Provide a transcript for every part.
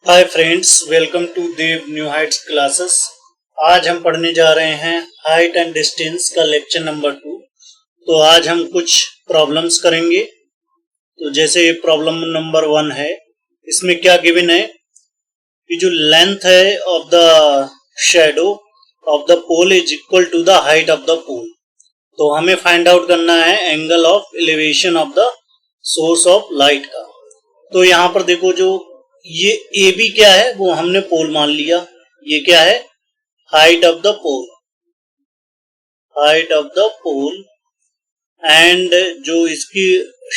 Hi friends, welcome to Dev new heights classes. आज हम पढ़ने जा रहे हैं हाइट एंड डिस्टेंस का लेक्चर नंबर 2। तो आज हम कुछ प्रॉब्लम्स करेंगे। तो जैसे ये प्रॉब्लम नंबर 1 है, इसमें क्या गिवन है कि जो लेंथ है of the shadow of the pole is equal to the height of the pole. तो हमें फाइंड आउट करना है angle of elevation of the source of light का। तो यहाँ पर देखो, जो ये ए बी क्या है वो हमने पोल मान लिया। ये क्या है? Height of the pole, height of the pole. And जो इसकी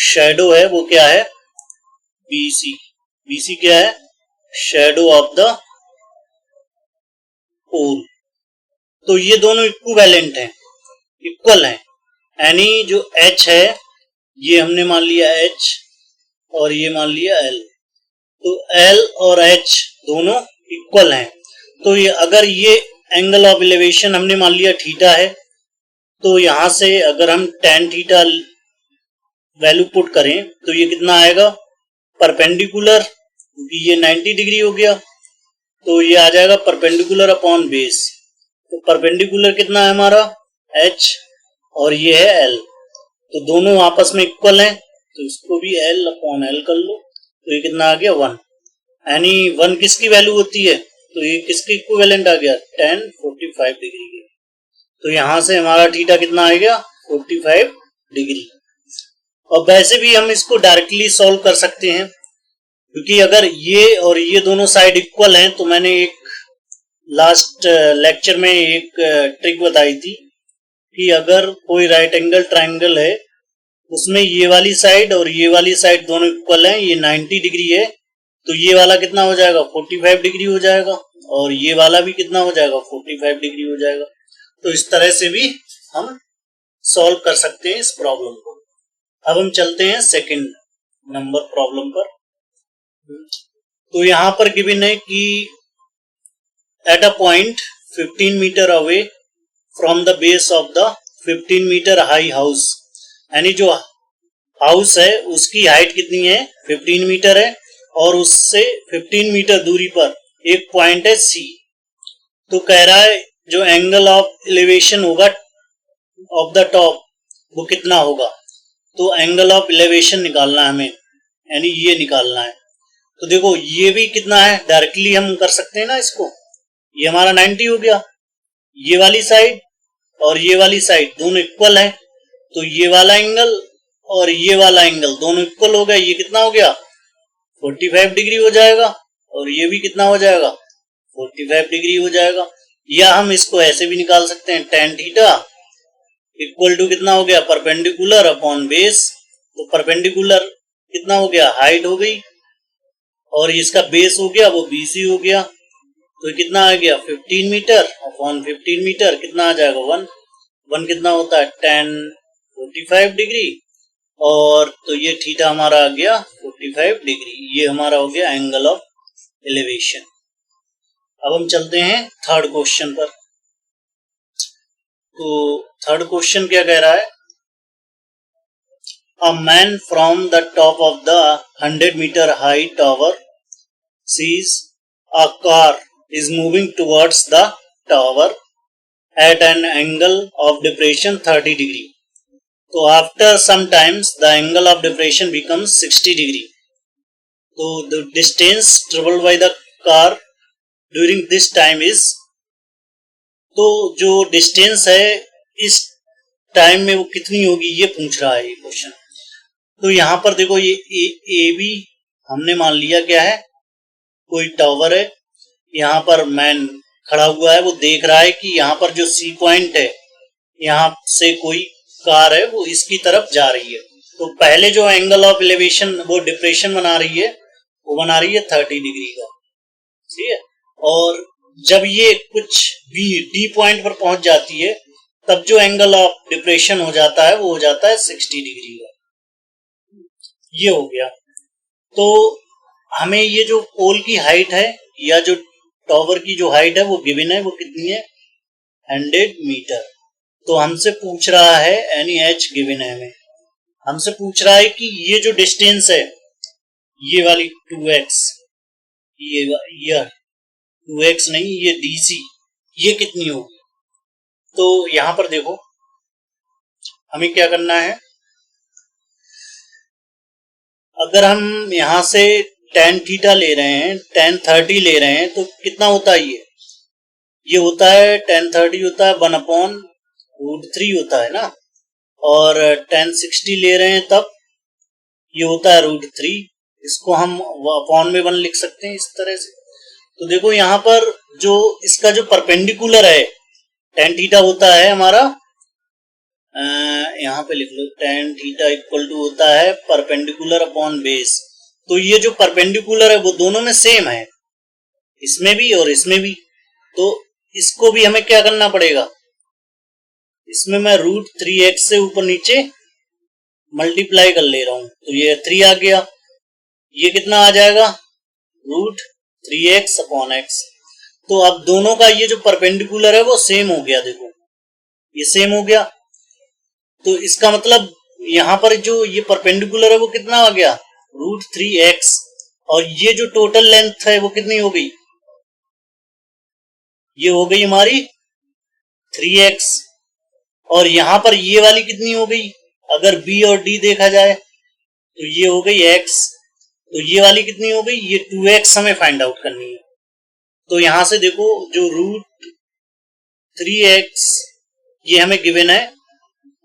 शैडो है वो क्या है? बीसी। बीसी क्या है? Shadow of the pole. तो ये दोनों इक्विवेलेंट हैं, इक्वल हैं। यानी जो एच है ये हमने मान लिया एच और ये मान लिया एल। तो L और H दोनों इक्वल हैं। तो ये अगर ये एंगल ऑफ एलिवेशन हमने मान लिया थीटा है, तो यहां से अगर हम tan थीटा वैल्यू पुट करें तो ये कितना आएगा? परपेंडिकुलर, क्योंकि ये 90 डिग्री हो गया तो ये आ जाएगा परपेंडिकुलर अपॉन बेस। तो परपेंडिकुलर कितना है हमारा? H और ये है L। तो दोनों आपस में इक्वल हैं, तो इसको भी L अपॉन L कर लो। तो ये कितना आ गया? 1। यानी 1 किसकी वैल्यू होती है? तो ये किसके इक्विवेलेंट आ गया? tan 45 डिग्री के। तो यहां से हमारा थीटा कितना आ गया? 45 डिग्री। और वैसे भी हम इसको डायरेक्टली सॉल्व कर सकते हैं, क्योंकि अगर ये और ये दोनों साइड इक्वल हैं तो मैंने एक लास्ट लेक्चर में एक ट्रिक बताई थी कि अगर कोई राइट एंगल ट्राइंगल है, उसमें ये वाली साइड और ये वाली साइड दोनों इक्वल हैं, ये 90 डिग्री है, तो ये वाला कितना हो जाएगा? 45 डिग्री हो जाएगा। और ये वाला भी कितना हो जाएगा? 45 डिग्री हो जाएगा। तो इस तरह से भी हम सॉल्व कर सकते हैं इस प्रॉब्लम को। अब हम चलते हैं सेकंड नंबर प्रॉब्लम पर। तो यहां पर गिवन है कि at a point 15 metre away from the base of the 15 metre high house, यानी जो हाउस है उसकी हाइट कितनी है? 15 मीटर है और उससे 15 मीटर दूरी पर एक पॉइंट है सी। तो कह रहा है जो एंगल ऑफ एलिवेशन होगा ऑफ द टॉप वो कितना होगा। तो एंगल ऑफ एलिवेशन निकालना है हमें, यानी ये निकालना है। तो देखो ये भी कितना है, डायरेक्टली हम कर सकते हैं ना इसको। ये हमारा 90 हो गया, ये वाली साइड और ये वाली साइड दोनों इक्वल है, तो ये वाला एंगल और ये वाला एंगल दोनों इक्वल हो गए। ये कितना हो गया? 45 डिग्री हो जाएगा। और ये भी कितना हो जाएगा? 45 डिग्री हो जाएगा। या हम इसको ऐसे भी निकाल सकते हैं, tan थीटा इक्वल टू कितना हो गया? Perpendicular upon base. तो परपेंडिकुलर कितना हो गया? हाइट हो गई, और इसका बेस हो गया वो BC हो गया। तो कितना आ गया? 15 मीटर अपॉन 15 मीटर कितना आ जाएगा? 1। 1 कितना होता है? tan 45 degree. और तो ये थीटा हमारा आ गया 45 डिग्री। ये हमारा हो गया एंगल ऑफ एलिवेशन। अब हम चलते हैं थर्ड क्वेश्चन पर। तो थर्ड क्वेश्चन क्या कह रहा है? A man from the top of the 100 metre high tower sees a car is moving towards the tower at an angle of depression 30 degree. So after some times the angle of depression becomes 60 degree. So the distance traveled by the car during this time is, तो जो distance है इस time में वो कितनी होगी ये पूछ रहा है ये क्वेश्चन। तो यहां पर देखो ये ए बी हमने मान लिया क्या है? कोई टावर है, यहाँ पर मैन खड़ा हुआ है, वो देख रहा है कि यहाँ पर जो सी पॉइंट है यहाँ से कोई कार है वो इसकी तरफ जा रही है। तो पहले जो एंगल ऑफ एलिवेशन वो डिप्रेशन बना रही है, वो बना रही है 30 डिग्री का, ठीक है। और जब ये कुछ डी पॉइंट पर पहुंच जाती है तब जो एंगल ऑफ डिप्रेशन हो जाता है वो हो जाता है 60 डिग्री का। ये हो गया। तो हमें ये जो पोल की हाइट है या जो टावर की जो हाइट है वो गिवन है, वो कितनी है? 100 मीटर। तो हमसे पूछ रहा है, यानी h गिवन है हमें, हमसे पूछ रहा है कि ये जो डिस्टेंस है ये वाली 2x, ये 2x नहीं, ये DC, ये कितनी होगी? तो यहां पर देखो हमें क्या करना है, अगर हम यहां से tan थीटा ले रहे हैं, tan 30 ले रहे हैं, तो कितना होता है ये होता है tan 30 होता है 1/√3 होता है ना, और tan 60 ले रहे हैं तब ये होता है √3, इसको हम अपॉन में 1 लिख सकते हैं इस तरह से। तो देखो यहाँ पर जो इसका जो परपेंडिकुलर है tan थीटा होता है हमारा, यहाँ पे लिख लो tan थीटा इक्वल टू होता है परपेंडिकुलर अपॉन बेस। तो ये जो परपेंडिकुलर है वो दोनों में सेम है, इसमें भी और इसमें भी, तो इसको भी हमें क्या करना पड़ेगा, इसमें मैं √3x से ऊपर नीचे मल्टीप्लाई कर ले रहा हूं, तो ये 3 आ गया, ये कितना आ जाएगा √3x अपॉन x। तो अब दोनों का ये जो परपेंडिकुलर है वो सेम हो गया, देखो ये सेम हो गया, तो इसका मतलब यहां पर जो ये परपेंडिकुलर है वो कितना आ गया √3x, और ये जो टोटल लेंथ है वो कितनी हो गई, ये हो गई हमारी 3x, और यहां पर ये वाली कितनी हो गई, अगर b और d देखा जाए तो ये हो गई x, तो ये वाली कितनी हो गई, ये 2x हमें फाइंड आउट करनी है। तो यहां से देखो जो √3x ये हमें गिवन है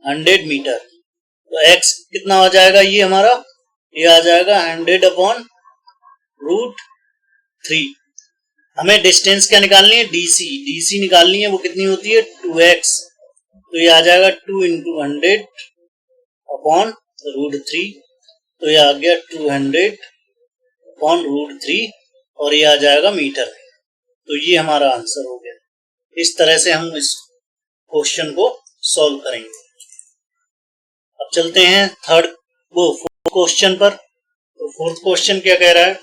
100 मीटर, तो x कितना हो जाएगा, ये हमारा ये आ जाएगा 100/√3। हमें डिस्टेंस क्या निकालनी है, DC निकालनी है, वो कितनी होती है 2x, तो ये आ जाएगा 2 × 100/√3, तो ये आ गया 200/√3, और ये आ जाएगा मीटर। तो ये हमारा आंसर हो गया। इस तरह से हम इस क्वेश्चन को सॉल्व करेंगे। अब चलते हैं फोर्थ क्वेश्चन पर। तो फोर्थ क्वेश्चन क्या कह रहा है,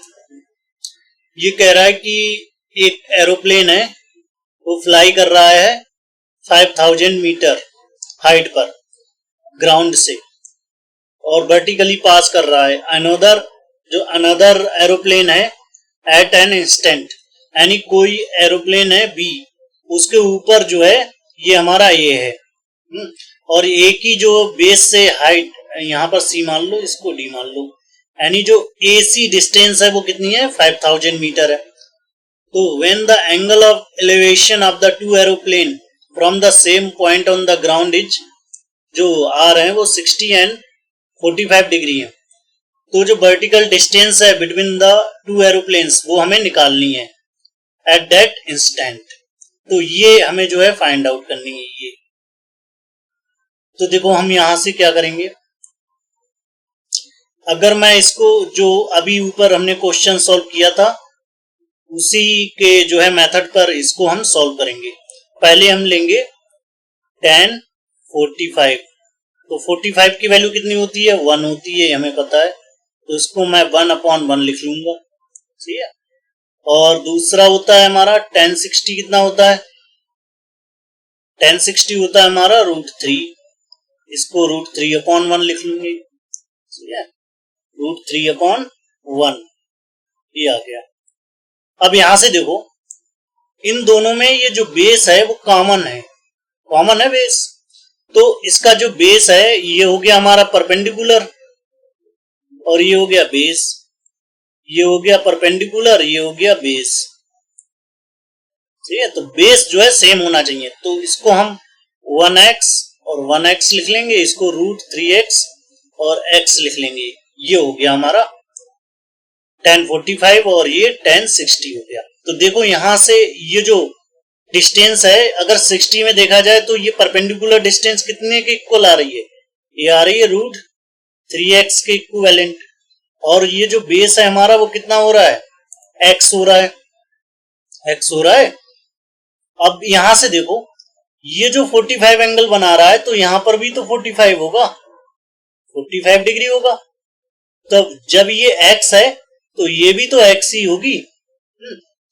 ये कह रहा है कि एक एरोप्लेन है वो फ्लाई कर रहा है 5000 मीटर हाइट पर ग्राउंड से, और वर्टिकली पास कर रहा है अनदर एरोप्लेन है एट एन इंस्टेंट, यानी कोई एरोप्लेन है बी, उसके ऊपर जो है ये हमारा ए है, और ए की जो बेस से हाइट यहां पर सी मान लो, इसको डी मान लो, यानी जो ए सी डिस्टेंस है वो कितनी है 5000 मीटर है। तो when the angle of elevation of the two aeroplane from the same point on the ground is, जो आर है वो 60 एंड 45 डिग्री है, तो जो वर्टिकल डिस्टेंस है बिटवीन द टू एरोप्लेन्स वो हमें निकालनी है एट दैट इंस्टेंट। तो ये हमें जो है फाइंड आउट करनी है ये। तो देखो हम यहां से क्या करेंगे, अगर मैं इसको जो अभी ऊपर हमने क्वेश्चन सॉल्व किया था उसी के जो है मेथड पर इसको हम सॉल्व करेंगे। पहले हम लेंगे tan 45, तो 45 की वैल्यू कितनी होती है 1 होती है, हमें पता है, तो इसको मैं 1/1 लिख लूंगा, ठीक है। और दूसरा होता है हमारा tan 60, कितना होता है tan 60 होता है हमारा √3, इसको √3/1 लिख लूंगे, ठीक है, √3/1 ये आ गया। अब यहां से देखो इन दोनों में ये जो बेस है वो कॉमन है बेस, तो इसका जो बेस है ये हो गया हमारा परपेंडिकुलर, और ये हो गया बेस, ये हो गया परपेंडिकुलर, ये हो गया बेस, ठीक है। तो बेस जो है सेम होना चाहिए, तो इसको हम 1x और 1x लिख लेंगे, इसको √3x और x लिख लेंगे, ये हो गया हमारा tan 45 और ये tan 60 हो गया। तो देखो यहां से ये जो डिस्टेंस है अगर 60 में देखा जाए तो ये परपेंडिकुलर डिस्टेंस कितने के इक्वल आ रही है, ये आ रही है √3x के इक्विवेलेंट, और ये जो बेस है हमारा वो कितना हो रहा है x हो रहा है। अब यहां से देखो ये जो 45 एंगल बना रहा है तो यहां पर भी तो 45 होगा, 45 डिग्री होगा, तब जब ये x है तो ये भी तो x ही होगी,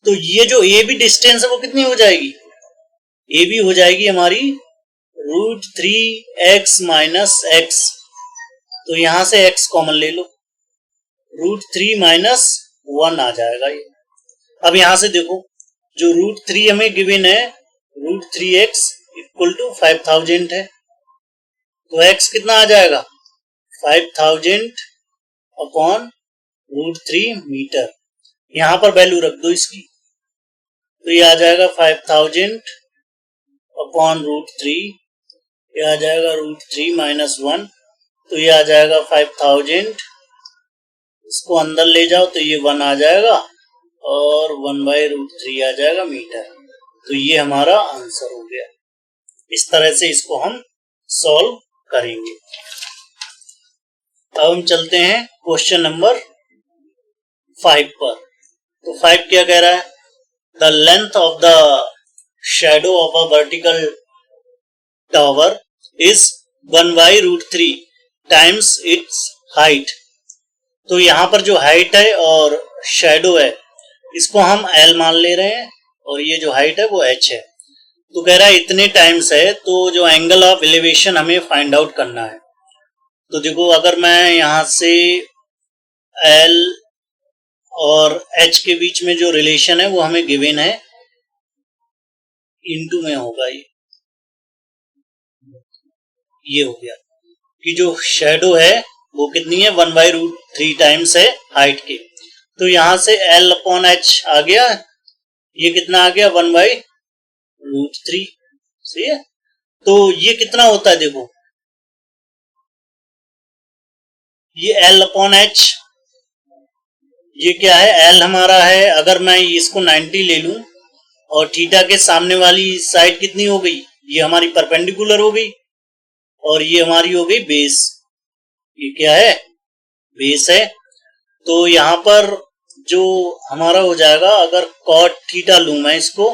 तो ये जो ए बी डिस्टेंस है वो कितनी हो जाएगी, ए बी हो जाएगी हमारी √3x - x, तो यहां से x कॉमन ले लो, √3 - 1 आ जाएगा ये, अब यहां से देखो जो √3 हमें गिवन है, √3x इक्वल टू 5000 है, तो x कितना आ जाएगा 5000 अपॉन √3 मीटर। यहां पर वैल्यू रख दो इसकी, तो ये आ जाएगा 5000 अपॉन √3, ये आ जाएगा √3 माइनस 1, तो ये आ जाएगा 5000, इसको अंदर ले जाओ तो ये 1 आ जाएगा और 1/√3 आ जाएगा मीटर। तो ये हमारा आंसर हो गया। इस तरह से इसको हम सॉल्व करेंगे। अब हम चलते हैं क्वेश्चन नंबर 5 पर। तो 5 क्या कह रहा है, the length of the shadow of a vertical tower is 1/√3 times it's height. तो यहां पर जो हाइट है और शैडो है इसको हम L मान ले रहे हैं और ये जो हाइट है वो H है। तो कह रहा है इतने टाइम्स है, तो जो एंगल ऑफ एलिवेशन हमें फाइंड आउट करना है। तो देखो अगर मैं यहां से L और H के बीच में जो रिलेशन है वो हमें गिवन है, इनटू में होगा ये हो गया कि जो शैडो है वो कितनी है 1/√3 टाइम्स है हाइट के। तो यहां से L अपॉन H आ गया, ये कितना आ गया 1/√3, सही है। तो ये कितना होता है, देखो ये L अपॉन H, ये क्या है L हमारा है, अगर मैं इसको 90 ले लूं और थीटा के सामने वाली साइड कितनी हो गई, ये हमारी परपेंडिकुलर हो गई और ये हमारी हो गई बेस, ये क्या है बेस है। तो यहां पर जो हमारा हो जाएगा, अगर कॉट थीटा लूं मैं इसको,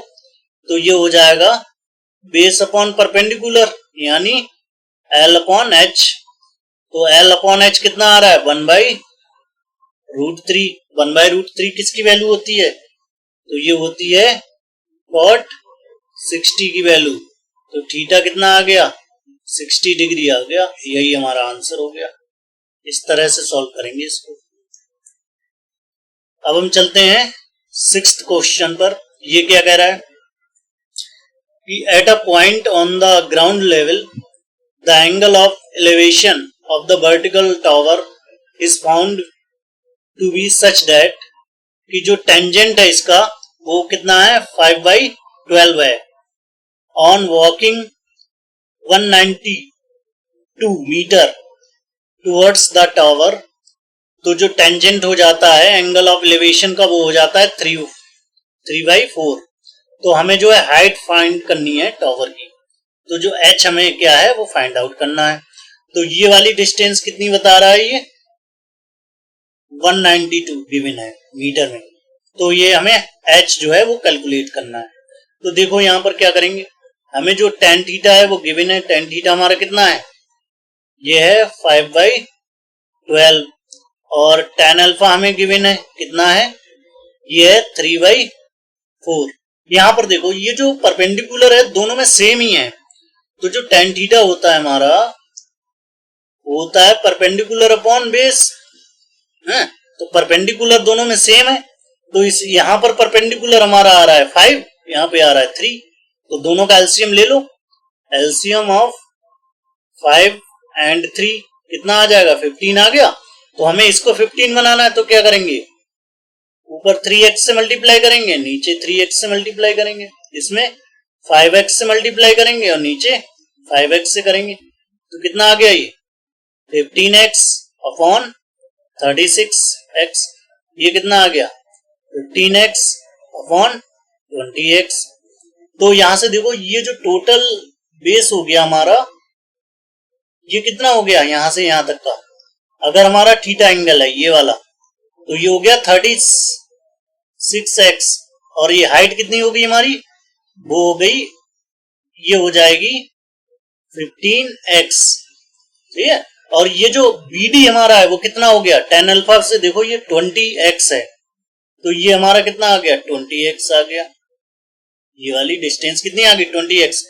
तो ये हो जाएगा बेस अपॉन परपेंडिकुलर यानी L अपॉन H। तो L अपॉन H कितना आ रहा है 1/√3। 1/√3 किसकी वैल्यू होती है, तो ये होती है कॉट 60 की वैल्यू। तो थीटा कितना आ गया 60 डिग्री आ गया, यही हमारा आंसर हो गया। इस तरह से सॉल्व करेंगे इसको। अब हम चलते हैं 6th क्वेश्चन पर। ये क्या कह रहा है कि at a point on the ground level the angle of elevation of the vertical tower is found to be such that कि जो टेंजेंट है इसका वो कितना है 5/12 है। On walking 192 metre towards the tower, तो जो टेंजेंट हो जाता है एंगल ऑफ एलिवेशन का वो हो जाता है 3/4। तो हमें जो है हाइट फाइंड करनी है टावर की, तो जो H हमें क्या है वो फाइंड आउट करना है। तो ये वाली डिस्टेंस कितनी बता रहा है, ये 192 गिवन है मीटर में, तो ये हमें H जो है वो कैलकुलेट करना है। तो देखो यहां पर क्या करेंगे, हमें जो tan थीटा है वो गिवन है, tan थीटा हमारा कितना है, ये है 5/12 और tan अल्फा हमें गिवन है कितना है, ये है 3/4। यहां पर देखो ये जो परपेंडिकुलर है दोनों में सेम ही है, तो जो tan थीटा होता है हमारा होता है परपेंडिकुलर अपॉन बेस है, तो परपेंडिकुलर दोनों में सेम है। तो इस यहां पर परपेंडिकुलर हमारा आ रहा है 5, यहां पे आ रहा है 3, तो दोनों का एलसीएम ले लो। एलसीएम ऑफ 5 एंड 3 कितना आ जाएगा 15 आ गया। तो हमें इसको 15 बनाना है, तो क्या करेंगे ऊपर 3x से मल्टीप्लाई करेंगे, नीचे 3x से मल्टीप्लाई करेंगे, इसमें 5x से मल्टीप्लाई करेंगे और नीचे 5x से करेंगे। तो कितना आ गया ये 15x अपॉन 36x, ये कितना आ गया 15x अपॉन 20x। तो यहां से देखो ये जो टोटल बेस हो गया हमारा, ये कितना हो गया यहां से यहां तक का, अगर हमारा थीटा एंगल है ये वाला, तो ये हो गया 36x और ये हाइट कितनी हो गई हमारी, वो हो गई, ये हो जाएगी 15x, ठीक है। और ये जो BD हमारा है वो कितना हो गया, tan अल्फा से देखो ये 20x है, तो ये हमारा कितना आ गया 20x आ गया, ये वाली डिस्टेंस कितनी आ गई 20x।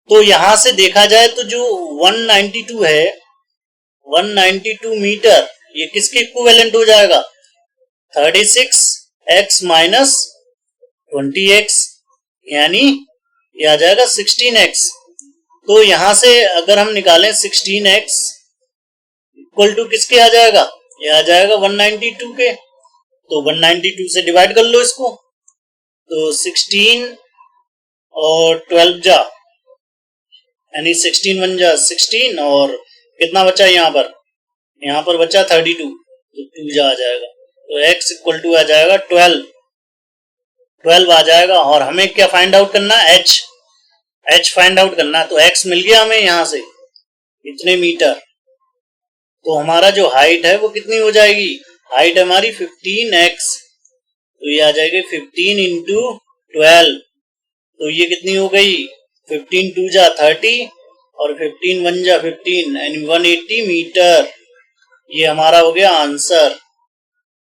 तो यहां से देखा जाए तो जो 192 है 192 मीटर, ये किसके इक्विवेलेंट हो जाएगा 36x माइनस 20x, यानी ये आ जाएगा 16x। तो यहां से अगर हम निकालें 16x इक्वल टू किसके आ जाएगा, ये आ जाएगा 192 के। तो 192 से डिवाइड कर लो इसको, तो 16 और 12 जा, यानी 16 1 जा 16, और कितना बचा यहाँ पर बचा 32, तो 2 जा आ जाएगा। तो x इक्वल टू आ जाएगा 12 आ जाएगा। और हमें क्या फाइंड आउट करना है, h फाइंड आउट करना है। तो x मिल गया हमें यहां से इतने मीटर। तो हमारा जो हाइट है वो कितनी हो जाएगी, हाइट हमारी 15x, तो ये आ जाएगी 15 इंटू 12, तो ये कितनी हो गई 15 2 जा 30 और 15 1 जा 15, यानी 180 मीटर। ये हमारा हो गया आंसर।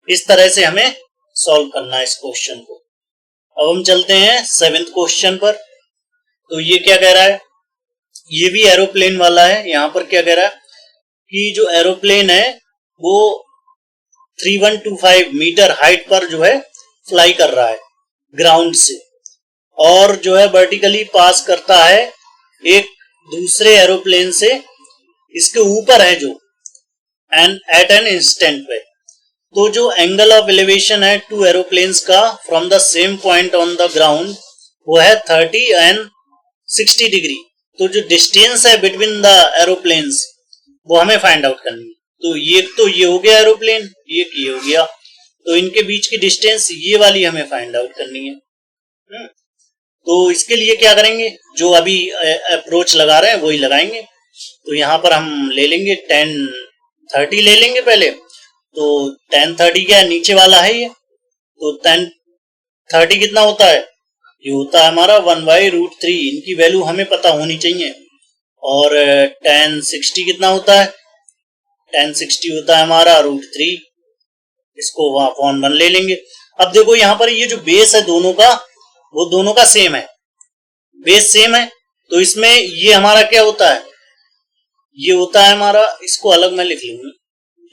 इस तरह से हमें सॉल्व करना है इस क्वेश्चन को। अब हम चलते हैं 7th क्वेश्चन पर। तो ये क्या कह रहा है, ये भी एरोप्लेन वाला है। यहाँ पर क्या कह रहा है कि जो एरोप्लेन है वो 3125 मीटर हाइट पर जो है फ्लाई कर रहा है ग्राउंड से, और जो है वर्टिकली पास करता है एक दूसरे एरोप्लेन से, इसके ऊपर है जो, एंड एट एन इंस्टेंट पे। तो जो एंगल ऑफ एलिवेशन है टू एरोप्लेन्स का from the same point on the ground वो है 30 एंड 60 डिग्री। तो जो डिस्टेंस है बिटवीन द एरोप्लेन्स वो हमें फाइंड आउट करनी है। तो ये हो गया एरोप्लेन, ये हो गया, तो इनके बीच की डिस्टेंस ये वाली हमें फाइंड आउट करनी है। तो इसके लिए क्या करेंगे, जो अभी अप्रोच लगा रहे हैं वही लगाएंगे। तो यहाँ पर हम ले लेंगे 10 30 ले लेंगे पहले। तो 10 30 क्या है, नीचे वाला है ये, तो 10 30 कितना होता है, ये होता है हमारा 1/√3। इनकी वैल्यू हमें पता होनी चाहिए। और 10 60 कितना होता है, 10 60 होता है हमारा √3, इसको वहां अपॉन 1 ले लेंगे। अब देखो यहाँ पर ये जो बेस है दोनों का, वो दोनों का सेम है, बेस सेम है। तो इसमें ये हमारा क्या होता है, ये होता है हमारा, इसको अलग मैं लिख लूंगा,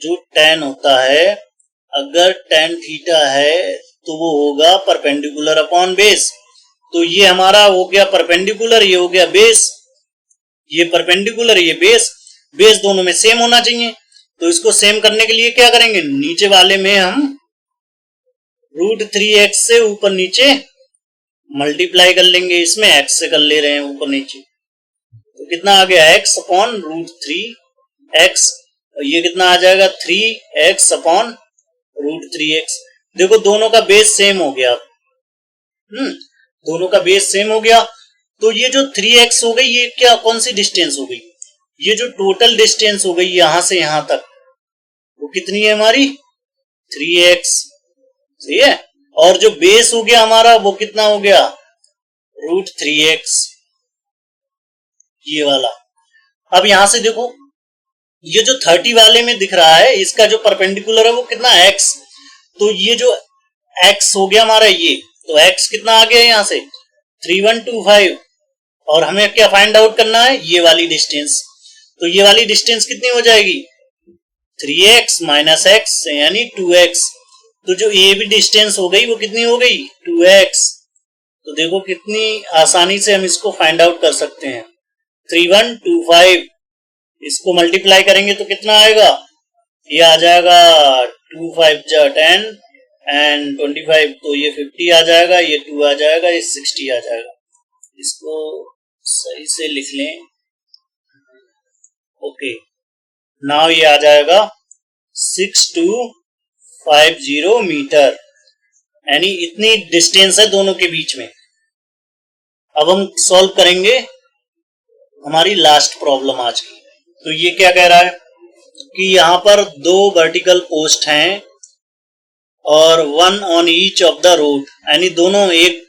जो tan होता है, अगर tan थीटा है तो वो होगा परपेंडिकुलर अपॉन बेस। तो ये हमारा हो गया परपेंडिकुलर, ये हो गया बेस, ये परपेंडिकुलर ये बेस, बेस दोनों में सेम होना चाहिए। तो इसको सेम करने के लिए क्या करेंगे, नीचे वाले में हम √3x से ऊपर नीचे मल्टीप्लाई कर लेंगे, इसमें x से कर ले रहे हैं ऊपर नीचे। तो कितना आ गया x अपॉन √3x, और ये कितना आ जाएगा 3x अपॉन √3x। देखो दोनों का बेस सेम हो गया। दोनों का बेस सेम हो गया। तो ये जो 3x हो गई, ये क्या कौन सी डिस्टेंस हो गई, ये जो टोटल डिस्टेंस हो गई यहां से यहां तक, वो कितनी है हमारी 3x, सही है। और जो बेस हो गया हमारा वो कितना हो गया √3x, ये वाला। अब यहां से देखो ये जो 30 वाले में दिख रहा है, इसका जो परपेंडिकुलर है वो कितना x, तो ये जो x हो गया हमारा ये, तो x कितना आ गया यहाँ से 3125, और हमें क्या फाइंड आउट करना है, ये वाली डिस्टेंस। तो ये वाली डिस्टेंस कितनी हो जाएगी 3x माइनस x, यानी 2x। तो जो ये भी डिस्टेंस हो गई वो कितनी हो गई 2x। तो देखो कितनी आसानी से हम इसको फाइंड आउट कर सकते हैं। 3125 इसको मल्टीप्लाई करेंगे तो कितना आएगा, ये आ जाएगा 2 5 जा 10 एंड 25, तो ये 50 आ जाएगा, ये 2 आ जाएगा, ये 60 आ जाएगा। इसको सही से लिख लें, ओके। नाउ ये आ जाएगा 6250 मीटर, यानी इतनी डिस्टेंस है दोनों के बीच में। अब हम सॉल्व करेंगे हमारी लास्ट प्रॉब्लम आज की। तो ये क्या कह रहा है कि यहां पर 2 वर्टिकल पोस्ट हैं और 1 on each of the road, यानी दोनों एक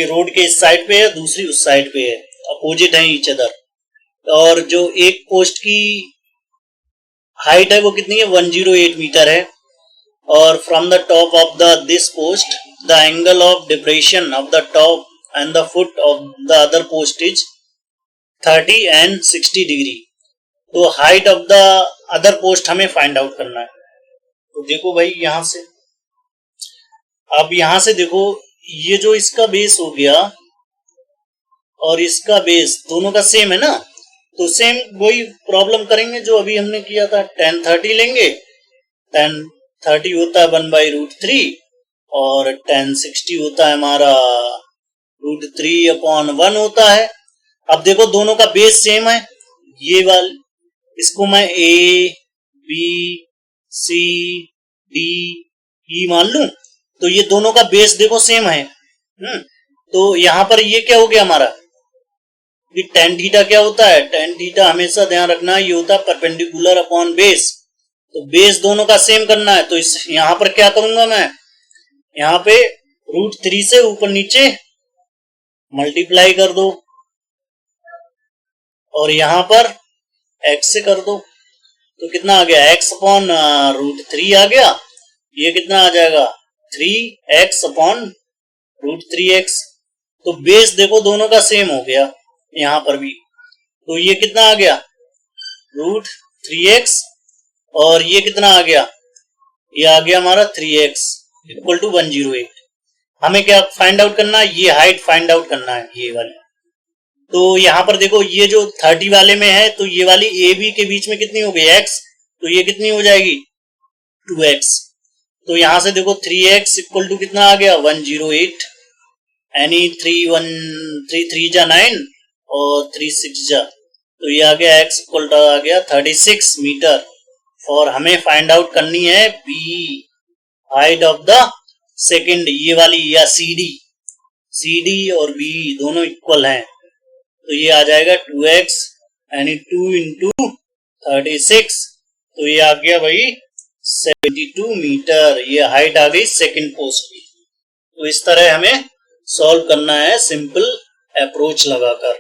रोड के इस साइड पे है, दूसरी उस साइड पे है, अपोजिट है ईच अदर। और जो एक पोस्ट की हाइट है वो कितनी है 108 मीटर है, और from the top of the this post the angle of depression of the top and the foot of the other post is 30 and 60 degree. तो height of the other post हमें find out करना है। तो देखो भाई यहां से, अब यहां से देखो ये जो इसका बेस हो गया और इसका बेस दोनों का सेम है ना, तो सेम वही प्रॉब्लम करेंगे जो अभी हमने किया था। tan 30 लेंगे, tan 30 होता है 1/√3 और tan 60 होता है हमारा √3/1 होता है। अब देखो दोनों का बेस सेम है, ये वाल इसको मैं A B C D E मान लूं, तो ये दोनों का बेस देखो सेम है। तो यहां पर ये क्या हो गया हमारा कि tan थीटा क्या होता है, tan थीटा हमेशा ध्यान रखना ये होता है परपेंडिकुलर अपॉन बेस। तो बेस दोनों का सेम करना है, तो इस यहां पर क्या करूंगा मैं, यहाँ पे √3 से ऊपर नीचे मल्टीप्लाई कर दो और यहां पर x से कर दो, तो कितना आ गया x/√3 आ गया। ये कितना आ जाएगा 3x/√3x। तो बेस देखो दोनों का सेम हो गया यहां पर भी, तो ये कितना आ गया √3x और ये कितना आ गया, ये आ गया हमारा 3x = 108। हमें क्या फाइंड आउट करना है, ये हाइट फाइंड आउट करना है ये वाली। तो यहां पर देखो ये जो 30 वाले में है, तो ये वाली ए बी के बीच में कितनी हो गई x, तो ये कितनी हो जाएगी 2x। तो यहां से देखो 3x = कितना आ गया 108, यानी 3 जा 9 और 3 6 जा, तो ये आ गया x आ गया 36 मीटर। और हमें फाइंड आउट करनी है B, height of the second, ये वाली या CD और B दोनों इक्वल हैं, तो ये आ जाएगा 2x यानी 2 × 36, तो ये आ गया भाई 72 मीटर। ये हाइट आ गई सेकंड पोस्ट की। तो इस तरह हमें सॉल्व करना है सिंपल अप्रोच लगाकर।